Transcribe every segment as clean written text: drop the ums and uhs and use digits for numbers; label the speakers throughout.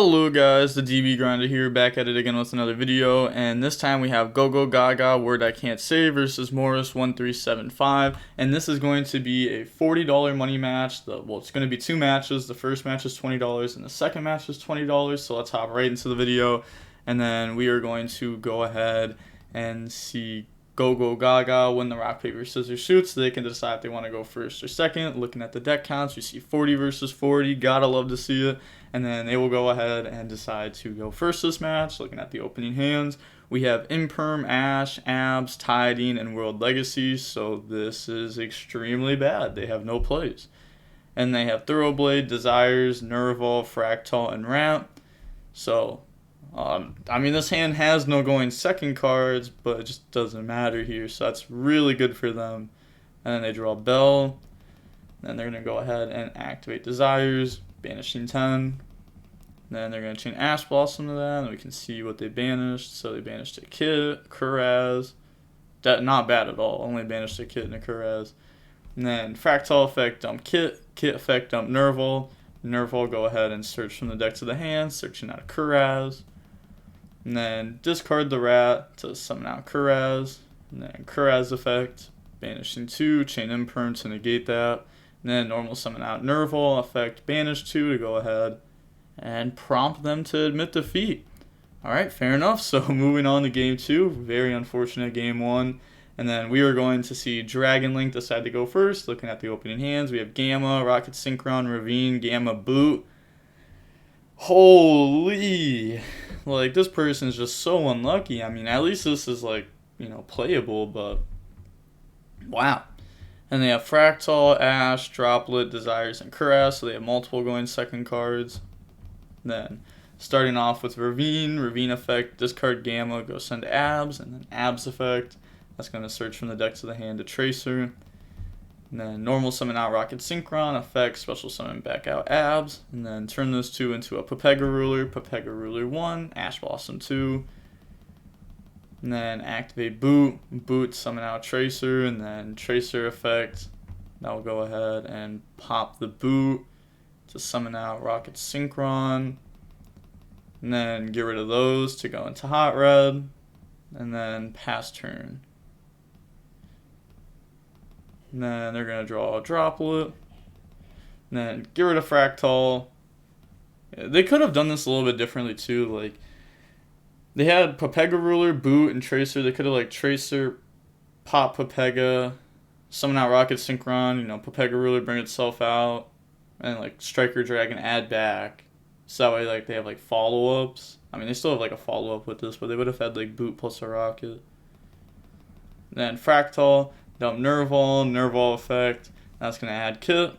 Speaker 1: Hello guys, the DB Grinder here, back at it again with another video, and this time we have Go Go Gaga, Word I Can't Say versus Morris1375, and this is going to be a $40 money match. Well, it's going to be two matches. The first match is $20 and the second match is $20, so let's hop right into the video, and then we are going to go ahead and see Go Go Gaga win the rock, paper, scissors, shoot, so they can decide if they want to go first or second. Looking at the deck counts, you see 40 versus 40, gotta love to see it. And then they will go ahead and decide to go first this match. Looking at the opening hands, we have Imperm, Ash, Abs, Tiding, and World Legacy. So this is extremely bad. They have no plays. And they have Thoroughblade, Desires, Nerval, Fractal, and Ramp. So, I mean, this hand has no going second cards, but it just doesn't matter here. So that's really good for them. And then they draw Bell. Then they're going to go ahead and activate Desires, banishing 10. Then they're going to chain Ash Blossom to that, and we can see what they banished. So they banished a Kit, Kuraz. That not bad at all. Only banished a Kit and a Kuraz. And then Fractal effect, dump Kit. Kit effect, dump Nerval. Nerval, go ahead and search from the deck to the hand, searching out a Kuraz. And then discard the Rat to summon out Kuraz. And then Kuraz effect, banishing 2, chain Imperm to negate that. And then normal summon out Nerval, effect banish 2 to go ahead and prompt them to admit defeat. Alright, fair enough. So moving on to game 2, very unfortunate game 1. And then we are going to see Dragon Link decide to go first. Looking at the opening hands, we have Gamma, Rocket Synchron, Ravine, Gamma Boot. Holy, like this person is just so unlucky. I mean, at least this is like, you know, playable, but wow. And they have Fractal, Ash, Droplet, Desires, and Kuraz, so they have multiple going second cards. Then, starting off with Ravine, Ravine effect, discard Gamma, go send Abs, and then Abs effect. That's going to search from the deck to the hand to Tracer. And then normal summon out Rocket Synchron, effect, special summon back out Abs. And then turn those two into a Pepega Ruler 1, Ash Blossom 2. And then activate Boot, Boot, summon out Tracer, and then Tracer effect. That will go ahead and pop the Boot to summon out Rocket Synchron. And then get rid of those to go into Hot Red. And then pass turn. And then they're going to draw a Droplet. And then get rid of Fractal. They could have done this a little bit differently too, like they had Pepega Ruler, Boot, and Tracer. They could have like Tracer, pop Pepega, summon out Rocket Synchron, you know, Pepega Ruler bring itself out, and like Striker Dragon add back. So that way like they have like follow-ups. I mean, they still have like a follow-up with this, but they would have had like Boot plus a Rocket. Then Fractal, dump Nerval, Nerval effect. That's going to add Kit.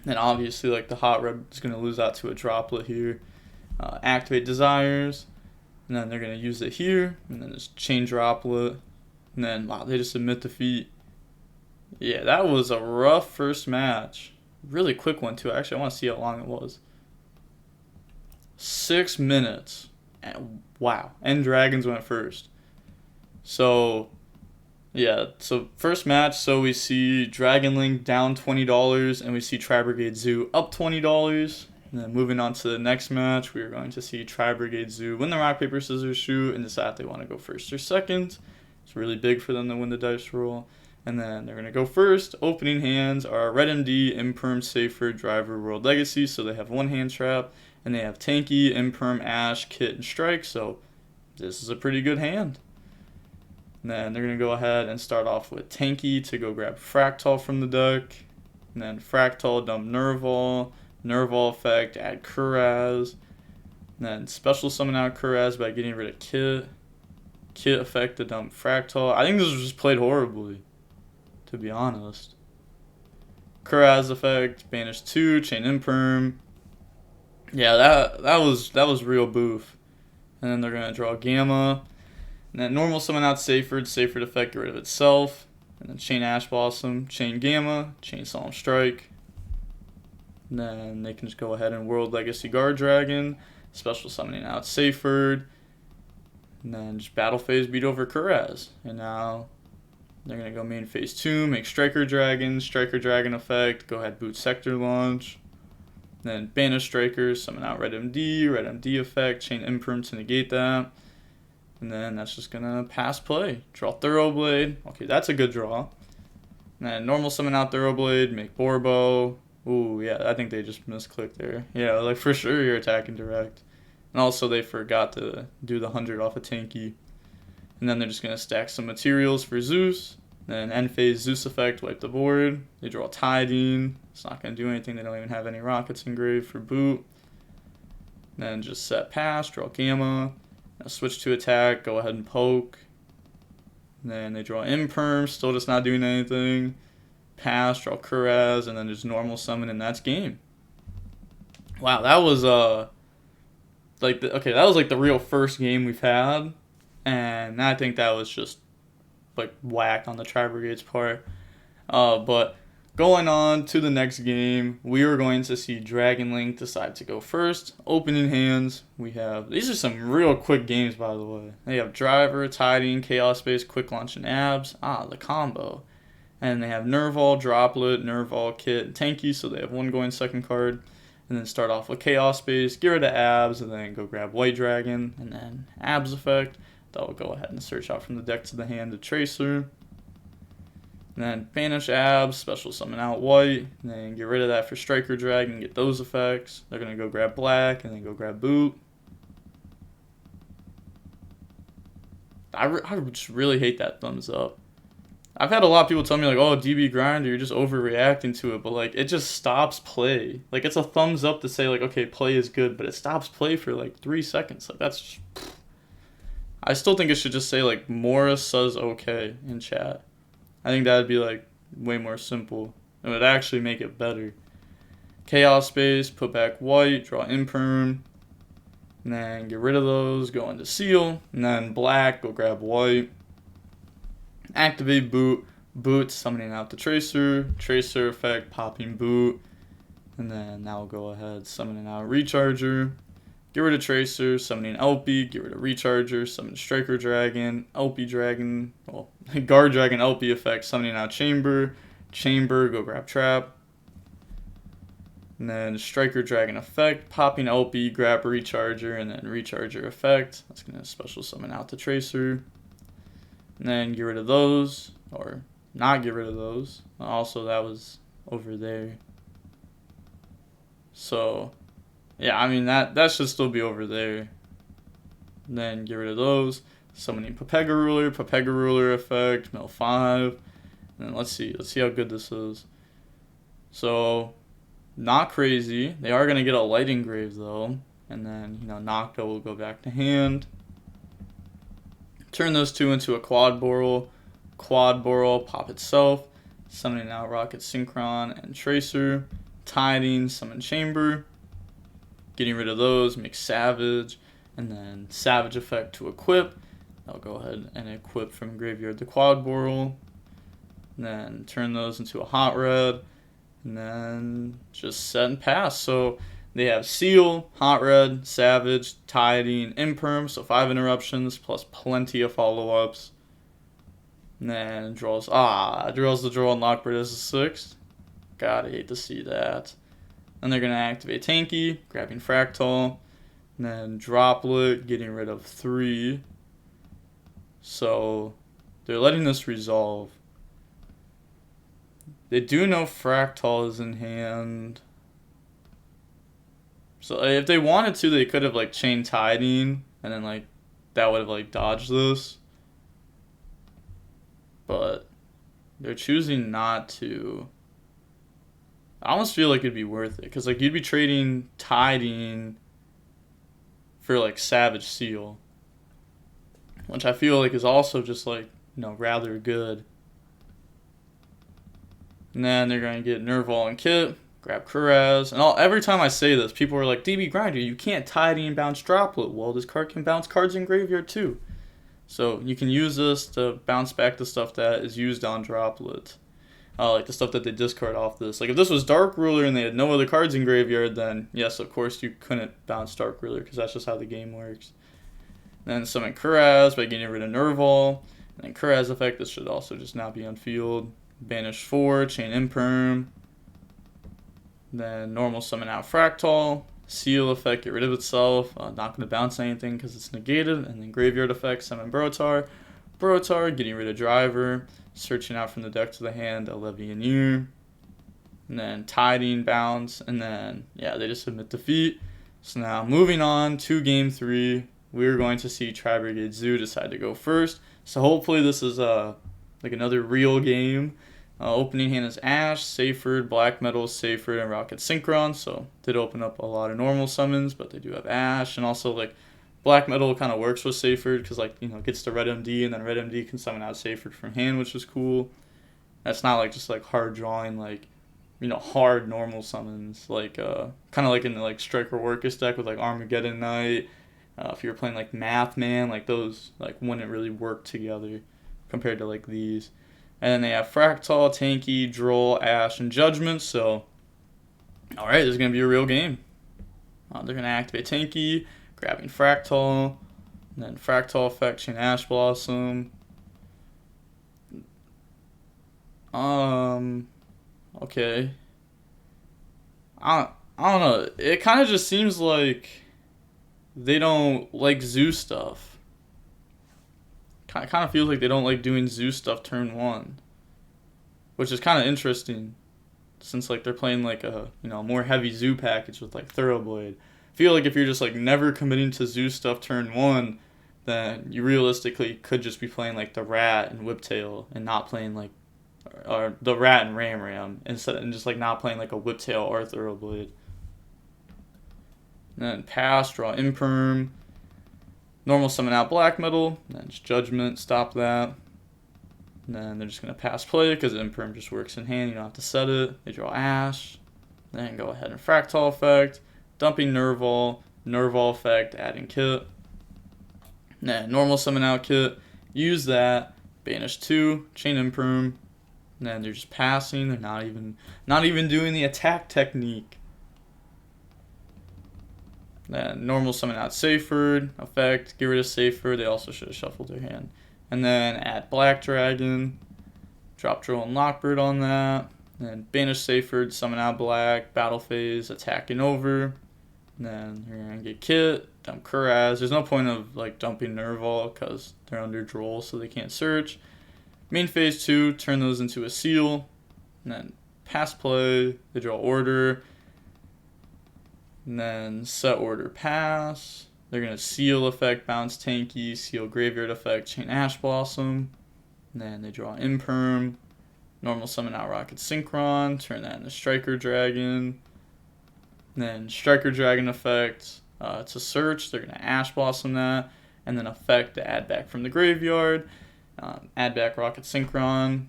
Speaker 1: And obviously like the Hot Red is going to lose out to a Droplet here. Activate Desires. And then they're going to use it here, and then just chain Droplet, and then, wow, they just admit defeat. Yeah, that was a rough first match. Really quick one, too. Actually, I want to see how long it was. 6 minutes. And, wow. And Dragons went first. So, yeah, so first match, so we see Dragon Link down $20, and we see Tri-Brigade Zoo up $20. And then moving on to the next match, we are going to see Tri-Brigade Zoo win the rock, paper, scissors, shoot, and decide if they want to go first or second. It's really big for them to win the dice roll. And then they're going to go first. Opening hands are Red MD, Imperm, Safer, Driver, World Legacy, so they have one hand trap. And they have Tanky, Imperm, Ash, Kit, and Strike, so this is a pretty good hand. And then they're going to go ahead and start off with Tanky to go grab Fractal from the deck. And then Fractal, dump Nerval. Nerval effect, add Kuraz. And then special summon out Kuraz by getting rid of Kit. Kit effect to dump Fractal. I think this was just played horribly, to be honest. Kuraz effect, banish 2, chain Imperm. Yeah, that was real boof. And then they're gonna draw Gamma. And then normal summon out Saferd effect, get rid of itself. And then chain Ash Blossom, chain Gamma, chain Solemn Strike. And then they can just go ahead and World Legacy Guard Dragon, special summoning out Saferd, and then just battle phase beat over Kuraz. And now they're going to go main phase 2, make Striker Dragon effect, go ahead boot Sector Launch, Then banish strikers, summon out red MD effect, chain imperm to negate that. And then that's just gonna pass play. Draw Thoroughblade. Okay, that's a good draw. And then normal summon out Thoroughblade, make Borbo. Ooh, yeah, I think they just misclicked there. Yeah, like for sure you're attacking direct. And also they forgot to do the 100 off a tanky. And then they're just gonna stack some materials for Zeus. Then end phase Zeus effect, wipe the board. They draw Tiding. It's not gonna do anything. They don't even have any rockets engraved for boot. Then just set pass, draw Gamma. Now switch to attack, go ahead and poke. Then they draw Imperm, still just not doing anything. Pass, draw Kuraz, and then just normal summon, and that's game. Wow, that was that was like the real first game we've had, and I think that was just like whack on the Tri-Brigade's part. But going on to the next game, we are going to see Dragon Link decide to go first. Opening hands, we have, these are some real quick games, by the way. They have Driver, Tiding, Chaos Space, Quick Launch, and Abs. The combo. And they have Nerval, Droplet, Nerval, Kit, and Tanky, so they have one going second card. And then start off with Chaos Space, get rid of Abs, and then go grab White Dragon, and then Abs effect. That will go ahead and search out from the deck to the hand a Tracer. And then banish Abs, special summon out White, and then get rid of that for Striker Dragon, get those effects. They're going to go grab Black, and then go grab Boot. I just really hate that thumbs up. I've had a lot of people tell me, like, oh, DB Grinder, you're just overreacting to it, but, like, it just stops play. Like, it's a thumbs up to say, like, okay, play is good, but it stops play for, like, 3 seconds. Like, that's just... I still think it should just say, like, Morris says okay in chat. I think that would be, like, way more simple. It would actually make it better. Chaos Space, put back White, draw Imperm, and then get rid of those, go into Seal, and then Black, go grab White. Activate Boot, Boot, summoning out the Tracer, Tracer effect, popping Boot, and then now we'll go ahead, summoning out Recharger. Get rid of Tracer, summoning LP, get rid of Recharger, summon Striker Dragon, LP Dragon, well, Guard Dragon, LP effect, summoning out Chamber, go grab Trap. And then Striker Dragon effect, popping LP, grab Recharger, and then Recharger effect. That's going to special summon out the Tracer. And then get rid of those, or not get rid of those. Also, that was over there. So... yeah, I mean, that should still be over there. Then get rid of those. Summoning Pepega Ruler effect, mill 5. And then let's see how good this is. So, not crazy. They are going to get a Light Engrave, though. And then, Nocto will go back to hand. Turn those two into a Quad Boral, pop itself. Summoning out Rocket Synchron and Tracer. Tiding, summon Chamber. Getting rid of those, make Savage, and then Savage effect to equip. I'll go ahead and equip from Graveyard the Quad Boral. And then turn those into a Hot Red, and then just set and pass. So they have Seal, Hot Red, Savage, Tiding, Imperm, so 5 interruptions, plus plenty of follow-ups. And then draws the draw and Lockbird as a 6th. God, I hate to see that. Then they're going to activate Tanky, grabbing Fractal, and then Droplet, getting rid of 3. So they're letting this resolve. They do know Fractal is in hand. So if they wanted to, they could have like chain Tiding, and then like that would have like dodged this. But they're choosing not to. I almost feel like it'd be worth it, because like you'd be trading Tiding for like Savage Seal, which I feel like is also just like, rather good. And then they're going to get Nerval and Kit, grab Kuraz, and every time I say this, people are like, DB Grinder, you can't Tiding bounce Droplet. Well, this card can bounce cards in Graveyard too. So you can use this to bounce back the stuff that is used on Droplet. Like the stuff that they discard off this. Like if this was Dark Ruler and they had no other cards in Graveyard, then yes, of course you couldn't bounce Dark Ruler, because that's just how the game works. Then summon Kuraz by getting rid of Nerval. And then Kuraz effect, this should also just not be on field. Banish 4, chain Imperm. Then normal summon out Fractal. Seal effect, get rid of itself. Not going to bounce anything because it's negated. And then graveyard effect, summon Brotar. Brotar, getting rid of Driver. Searching out from the deck to the hand, a Levianeer. And then Tiding, bounce. And then, yeah, they just submit defeat. So now moving on to game 3, we're going to see Tri-Brigade Zoo decide to go first. So hopefully this is like another real game. Opening hand is Ash, Seyfried, Black Metal, Seyfried, and Rocket Synchron. So did open up a lot of normal summons, but they do have Ash. And also like Black Metal kind of works with Seyfried because like, you know, gets to Red MD and then Red MD can summon out Seyfried from hand, which is cool. That's not like just like hard drawing like, you know, hard normal summons. Like kind of like in the like Striker Workus deck with like Armageddon Knight. If you're playing like Math Man, like those like wouldn't really work together compared to like these. And then they have Fractal, Tanky, Droll, Ash, and Judgment. So, alright, this is going to be a real game. They're going to activate Tanky, grabbing Fractal, and then Fractal effect, chain Ash Blossom. Okay. I don't know. It kind of just seems like they don't like Zoo stuff. Kind of feels like they don't like doing Zoo stuff turn 1, which is kind of interesting, since like they're playing like a, you know, more heavy Zoo package with like Thoroughblade. I feel like if you're just like never committing to Zoo stuff turn 1, then you realistically could just be playing like the Rat and Whiptail and not playing like or the Rat and Ram instead, and just like not playing like a Whiptail or Thoroughblade. And then pass, draw Imperm. Normal summon out Black Metal, and then just Judgment, stop that. And then they're just going to pass play because Imperm just works in hand, you don't have to set it. They draw Ash, then go ahead and Fractal effect, dumping Nerval effect, adding Kit. And then normal summon out Kit, use that, banish 2, chain Imperm, and then they're just passing, they're not even doing the attack technique. Then normal summon out Seyfried, effect, get rid of Seyfried, they also should have shuffled their hand. And then add Black Dragon, drop Droll and Lockbird on that. And then banish Seyfried, summon out Black, battle phase, attacking over. And then you're going to get Kit, dump Kuraz. There's no point of like dumping Nerval because they're under Droll so they can't search. Main phase 2, turn those into a seal. And then pass play, they draw Order. And then set order pass. They're going to seal effect, bounce Tanky, seal graveyard effect, chain Ash Blossom. And then they draw Imperm. Normal summon out Rocket Synchron. Turn that into Striker Dragon. And then Striker Dragon effect to search. They're going to Ash Blossom that. And then effect to add back from the graveyard. Add back Rocket Synchron.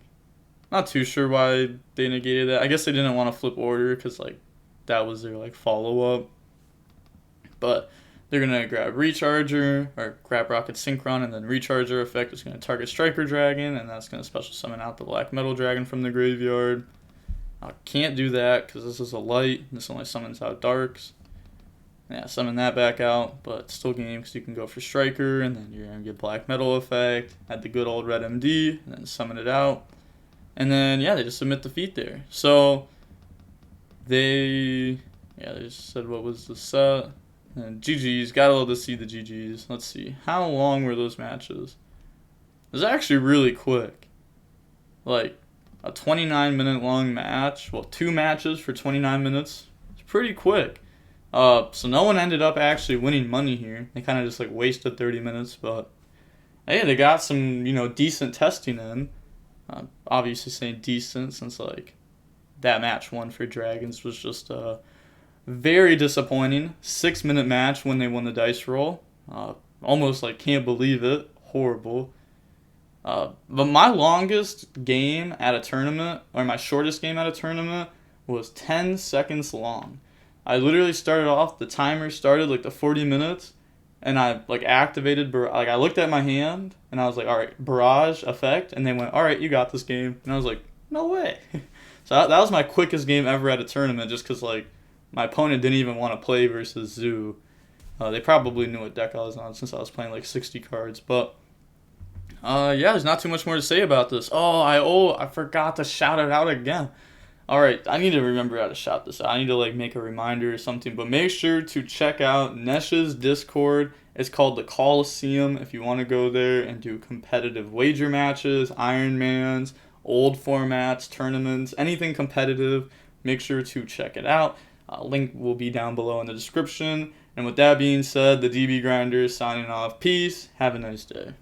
Speaker 1: Not too sure why they negated that. I guess they didn't want to flip order because like that was their like follow-up. But they're going to grab Recharger, or grab Rocket Synchron, and then Recharger effect is going to target Striker Dragon, and that's going to special summon out the Black Metal Dragon from the graveyard. I can't do that because this is a light, and this only summons out Darks. Yeah, summon that back out, but still game because you can go for Striker, and then you're going to get Black Metal effect, add the good old Red MD, and then summon it out. And then, yeah, they just submit defeat there. So they just said what was the set. And GG's, gotta love to see the GG's. Let's see, how long were those matches? It was actually really quick. Like, a 29-minute long match. Well, 2 matches for 29 minutes. It's pretty quick. So no one ended up actually winning money here. They kind of just, like, wasted 30 minutes. But, hey, they got some, you know, decent testing in. Obviously saying decent since, like, that match 1 for Dragons was just, very disappointing. 6-minute match when they won the dice roll. Almost like can't believe it. Horrible. But my longest game at a tournament, or my shortest game at a tournament, was 10 seconds long. I literally started off, the timer started like the 40 minutes, and I like activated, like I looked at my hand, and I was like, alright, barrage effect, and they went, alright, you got this game. And I was like, no way. So that was my quickest game ever at a tournament, just because like, my opponent didn't even want to play versus Zoo. They probably knew what deck I was on since I was playing like 60 cards. But, yeah, there's not too much more to say about this. I forgot to shout it out again. Alright, I need to remember how to shout this out. I need to like make a reminder or something. But make sure to check out Nesh's Discord. It's called the Coliseum if you want to go there and do competitive wager matches, Ironmans, old formats, tournaments, anything competitive. Make sure to check it out. Link will be down below in the description. And with that being said, the DB Grinder is signing off. Peace. Have a nice day.